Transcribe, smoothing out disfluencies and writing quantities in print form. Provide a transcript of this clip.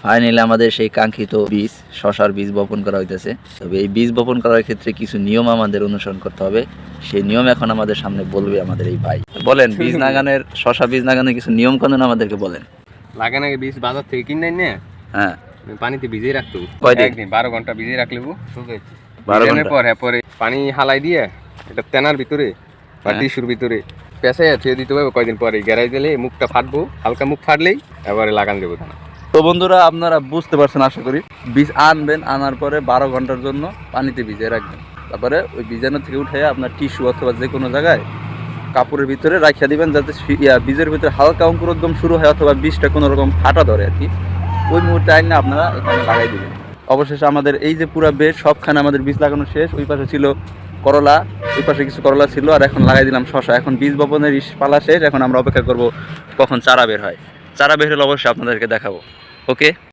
Finally আমাদের সেই কাঙ্ক্ষিত বীজ শশার বীজ বপন করা হইতেছে। তবে এই বীজ বপন করার ক্ষেত্রে কিছু নিয়ম আমাদের অনুসরণ করতে হবে। সেই নিয়ম এখন আমাদের সামনে বলবে আমাদের এই ভাই। বলেন, বীজ নাগানের শশা বীজ নাগানের কিছু নিয়ম কানুন আমাদেরকে বলেন। লাগান আগে বীজ বাজার থেকে কিনে নে, হ্যাঁ, পানিতে ভিজিয়ে রাখতে হবে কয়দিন? একদিন 12 ঘন্টা ভিজিয়ে রাখলে 12 ঘন্টা পরে পানি হালাই দিয়ে এটা তেনার ভিতরে বা টিস্যুর ভিতরে পেঁচে থুয়ে দিতে হবে। কয়দিন পরে গেরাই দিলে মুখটা ফাটবো, হালকা মুখ ফাটলেই এবারে লাগান দেবো ধান। তো বন্ধুরা, আপনারা বুঝতে পারছেন আশা করি। বীজ আনবেন, আনার পরে 12 ঘন্টার জন্য পানিতে ভিজিয়ে রাখবেন। তারপরে ওই বীজাণু থেকে উঠে আপনার টিস্যু অথবা যে কোনো জায়গায় কাপড়ের ভিতরে রাখিয়া দিবেন, যাতে বীজের ভিতরে হালকা অঙ্কুরোদ্গম শুরু হয় অথবা বীজটা কোনো রকম ফাটা ধরে আর কি। ওই মুহূর্তে আইনে আপনারা এখানে লাগাই দিবেন। অবশেষে আমাদের এই যে পুরা বেড সবখানে আমাদের বীজ লাগানো শেষ। ওই পাশে ছিল করলা, ওই পাশে কিছু করলা ছিল, আর এখন লাগাই দিলাম শশা। এখন বীজ বপনের পালা শেষ। এখন আমরা অপেক্ষা করব কখন চারা বের হয়। চারা বের হলে অবশ্যই আপনাদেরকে দেখাবো। ওকে।